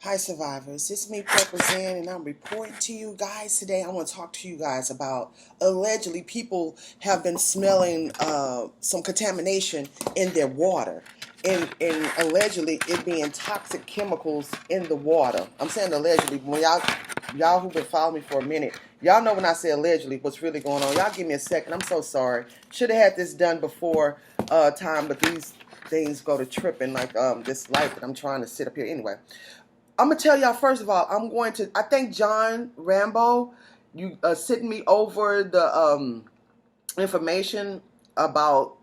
Hi survivors, it's me Represent and I'm reporting to you guys today. I want to talk to you guys about allegedly people have been smelling some contamination in their water and allegedly it being toxic chemicals in the water. I'm saying allegedly. When y'all who've been following me for a minute, y'all know when I say allegedly what's really going on. Y'all give me a second. I'm so sorry. Should have had this done before time, but these things go to tripping like this light that I'm trying to sit up here anyway. I'm gonna tell y'all first of all. I thank John Rambo. You sent me over the information about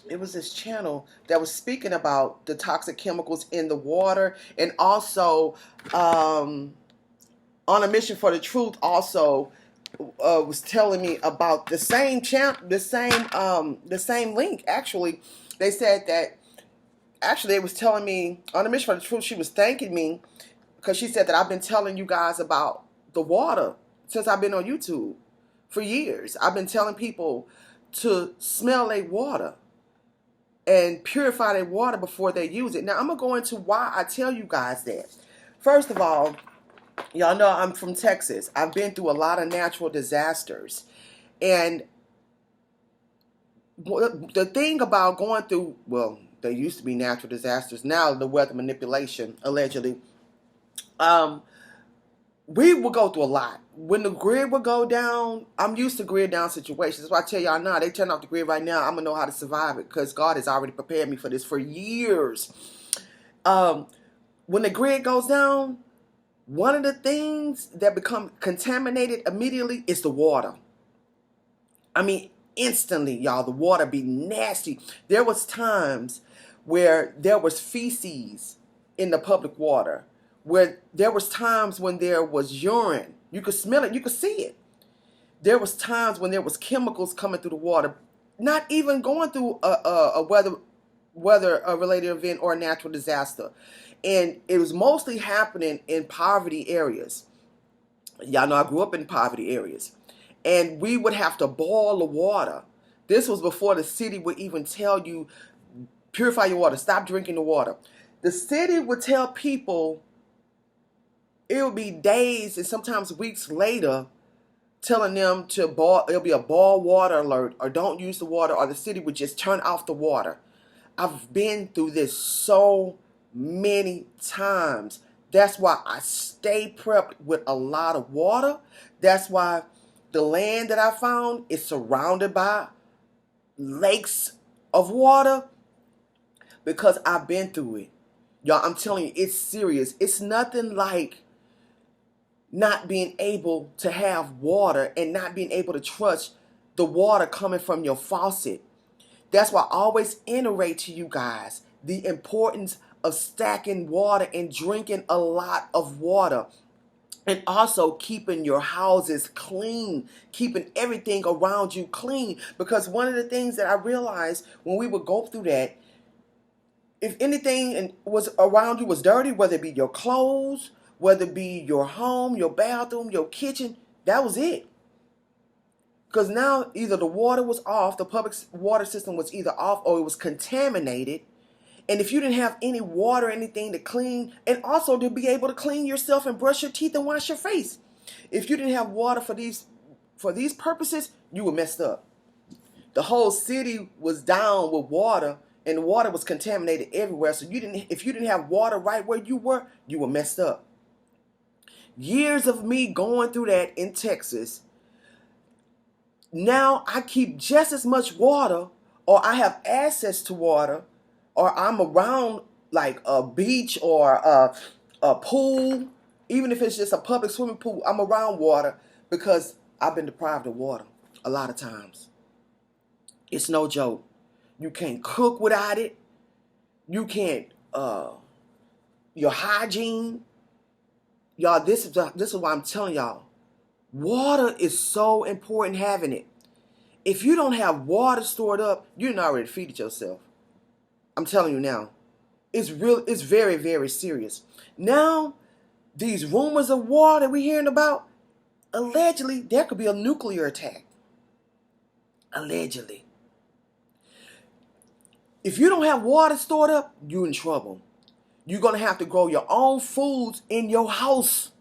it was this channel that was speaking about the toxic chemicals in the water, and also on a mission for the truth. Also, was telling me about the same the same link. Actually, they said that. Actually, they was telling me on a mission for the truth. She was thanking me because she said that I've been telling you guys about the water since I've been on YouTube for years. I've been telling people to smell their water and purify their water before they use it. Now, I'm going to go into why I tell you guys that. First of all, y'all know I'm from Texas. I've been through a lot of natural disasters. And the thing about going through, well, there used to be natural disasters. Now the weather manipulation, allegedly. We would go through a lot. When the grid would go down, I'm used to grid down situations. That's why I tell y'all now, they turn off the grid right now, I'm going to know how to survive it because God has already prepared me for this for years. When the grid goes down, one of the things that become contaminated immediately is the water. I mean, instantly, y'all, the water be nasty. There was times where there was feces in the public water, where there was times when there was urine. You could smell it, you could see it. There was times when there was chemicals coming through the water, not even going through a weather related event or a natural disaster. And it was mostly happening in poverty areas. Y'all know I grew up in poverty areas. And we would have to boil the water. This was before the city would even tell you, purify your water, stop drinking the water. The city would tell people, it would be days and sometimes weeks later, telling them to boil, it'll be a boil water alert, or don't use the water, or the city would just turn off the water. I've been through this so many times. That's why I stay prepped with a lot of water. That's why the land that I found is surrounded by lakes of water, because I've been through it. Y'all, I'm telling you, it's serious. It's nothing like not being able to have water and not being able to trust the water coming from your faucet. That's why I always iterate to you guys the importance of stacking water and drinking a lot of water. And also keeping your houses clean, keeping everything around you clean. Because one of the things that I realized when we would go through that, if anything was around you was dirty, whether it be your clothes, whether it be your home, your bathroom, your kitchen, that was it. Because now either the water was off, the public water system was either off, or it was contaminated. And if you didn't have any water or anything to clean, and also to be able to clean yourself and brush your teeth and wash your face, if you didn't have water for these purposes, you were messed up. The whole city was down with water, and the water was contaminated everywhere. So if you didn't have water right where you were messed up. Years of me going through that in Texas. Now I keep just as much water, or I have access to water, or I'm around like a beach or a pool, even if it's just a public swimming pool, I'm around water because I've been deprived of water a lot of times. It's no joke. You can't cook without it. You can't, your hygiene. Y'all, this is why I'm telling y'all, water is so important having it. If you don't have water stored up, you're not ready to feed it yourself. I'm telling you now. It's very, very serious. Now, these rumors of war that we're hearing about, allegedly, there could be a nuclear attack. Allegedly. If you don't have water stored up, you're in trouble. You're going to have to grow your own foods in your house.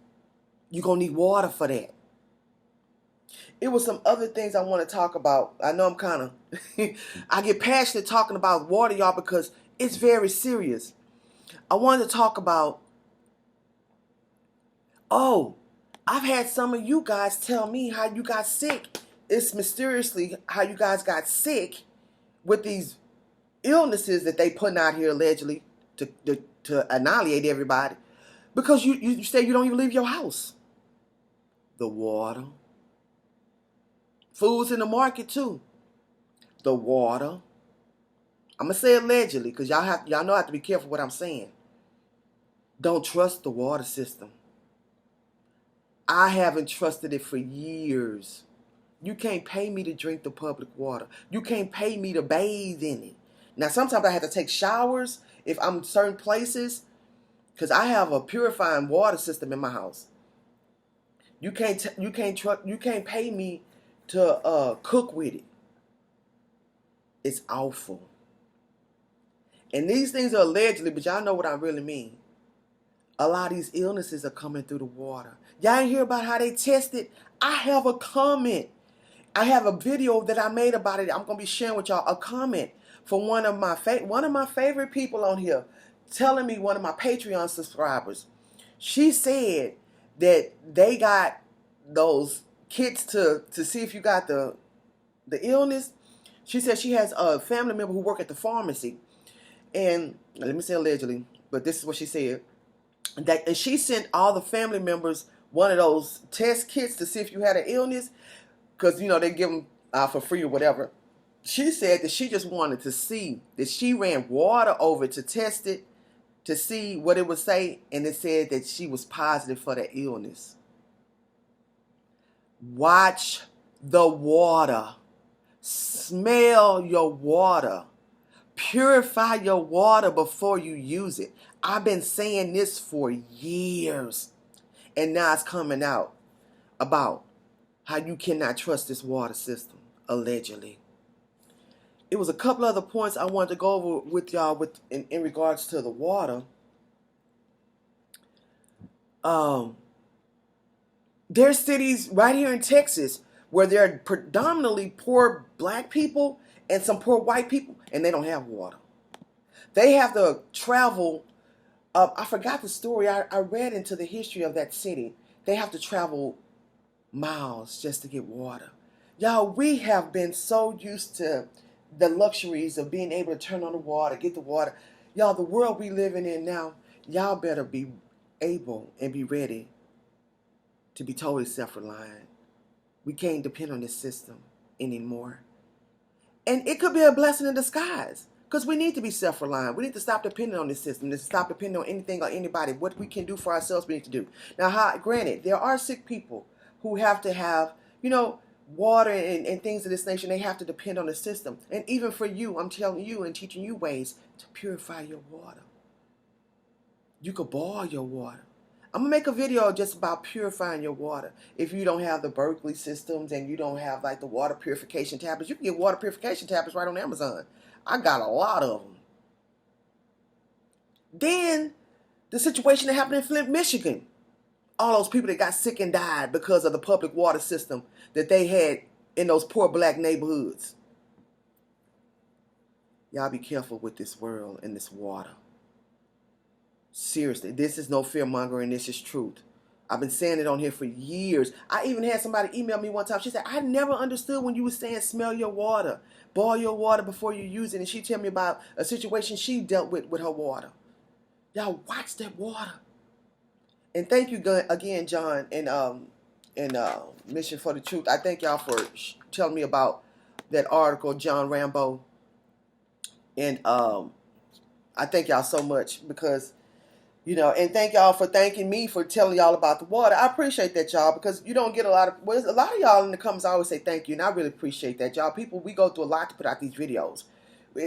You're going to need water for that. It was some other things I want to talk about. I know I'm kind of, I get passionate talking about water, y'all, because it's very serious. I wanted to talk about, oh, I've had some of you guys tell me how you got sick. It's mysteriously how you guys got sick with these illnesses that they putting out here allegedly to annihilate everybody. Because you say you don't even leave your house. The water. Foods in the market too. The water. I'm going to say allegedly because y'all know I have to be careful what I'm saying. Don't trust the water system. I haven't trusted it for years. You can't pay me to drink the public water. You can't pay me to bathe in it. Now, sometimes I have to take showers if I'm in certain places because I have a purifying water system in my house. You can't pay me to cook with it. It's awful. And these things are allegedly, but y'all know what I really mean. A lot of these illnesses are coming through the water. Y'all ain't hear about how they test it? I have a comment. I have a video that I made about it. I'm going to be sharing with y'all a comment from one of my favorite people on here telling me, one of my Patreon subscribers. She said that they got those kits to see if you got the illness. She said she has a family member who work at the pharmacy. And let me say allegedly, but this is what she said. And she sent all the family members one of those test kits to see if you had an illness. Because, they give them for free or whatever. She said that she just wanted to see that she ran water over to test it to see what it would say. And it said that she was positive for the illness. Watch the water. Smell your water. Purify your water before you use it. I've been saying this for years. And now it's coming out about how you cannot trust this water system, allegedly. It was a couple other points I wanted to go over with y'all in regards to the water. There's cities right here in Texas where there are predominantly poor black people and some poor white people, and they don't have water. They have to travel. I forgot the story. I read into the history of that city. They have to travel miles just to get water. Y'all, we have been so used to the luxuries of being able to turn on the water, get the water. Y'all, the world we living in now, y'all better be able and be ready to be totally self-reliant. We can't depend on this system anymore. And it could be a blessing in disguise because we need to be self-reliant. We need to stop depending on this system, to stop depending on anything or anybody. What we can do for ourselves, we need to do. Now, granted, there are sick people who have to have, water and things of this nation. They have to depend on the system. And even for you, I'm telling you and teaching you ways to purify your water. You could boil your water. I'm going to make a video just about purifying your water. If you don't have the Berkeley systems and you don't have like the water purification tablets, you can get water purification tablets right on Amazon. I got a lot of them. Then the situation that happened in Flint, Michigan. All those people that got sick and died because of the public water system that they had in those poor black neighborhoods. Y'all be careful with this world and this water. Seriously, this is no fear mongering. This is truth. I've been saying it on here for years. I even had somebody email me one time. She said, I never understood when you were saying smell your water, boil your water before you use it. And she told me about a situation she dealt with her water. Y'all watch that water. And thank you again, John, and Mission for the Truth. I thank y'all for telling me about that article, John Rambo. And I thank y'all so much because, and thank y'all for thanking me for telling y'all about the water. I appreciate that, y'all, because you don't get a lot of y'all in the comments always say thank you, and I really appreciate that, y'all. People, we go through a lot to put out these videos.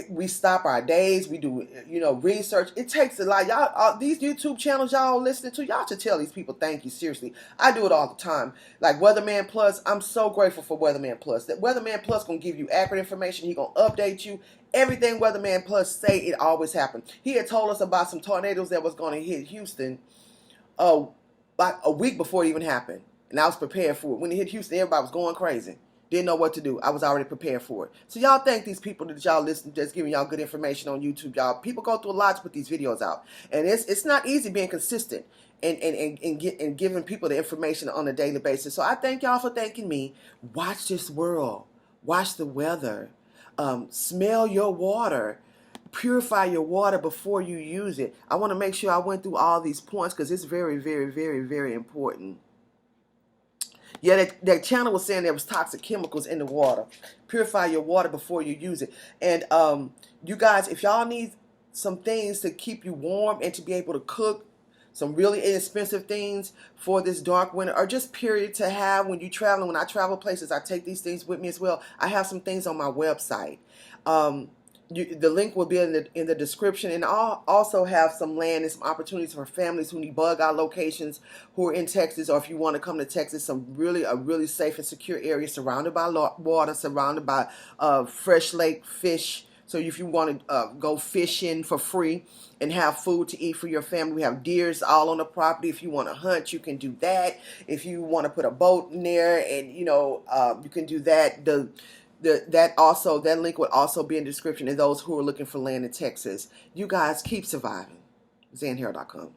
We stop our days. We do, research. It takes a lot. Y'all, these YouTube channels y'all listening to, y'all should tell these people thank you. Seriously, I do it all the time. Like Weatherman Plus, I'm so grateful for Weatherman Plus. That Weatherman Plus gonna give you accurate information. He gonna update you. Everything Weatherman Plus say, it always happens. He had told us about some tornadoes that was gonna hit Houston, like a week before it even happened, and I was prepared for it. When it hit Houston, everybody was going crazy. Didn't know what to do. I was already prepared for it. So y'all thank these people that y'all listen, that's giving y'all good information on YouTube. Y'all, people go through a lot to put these videos out, and it's not easy being consistent and giving people the information on a daily basis. So I thank y'all for thanking me. Watch this world. Watch the weather. Smell your water. Purify your water before you use it. I want to make sure I went through all these points because it's very, very, very, very important. Yeah, that channel was saying there was toxic chemicals in the water. Purify your water before you use it. And you guys, if y'all need some things to keep you warm and to be able to cook, some really inexpensive things for this dark winter, or just period to have when you travel. When I travel places, I take these things with me as well. I have some things on my website. The link will be in the description, and I'll also have some land and some opportunities for families who need bug out locations, who are in Texas, or if you want to come to Texas, a really safe and secure area surrounded by water, surrounded by fresh lake fish. So if you want to go fishing for free and have food to eat for your family, we have deers all on the property. If you want to hunt, you can do that. If you want to put a boat in there, and you can do that. That link would also be in the description. And those who are looking for land in Texas, you guys keep surviving. ZanHair.com.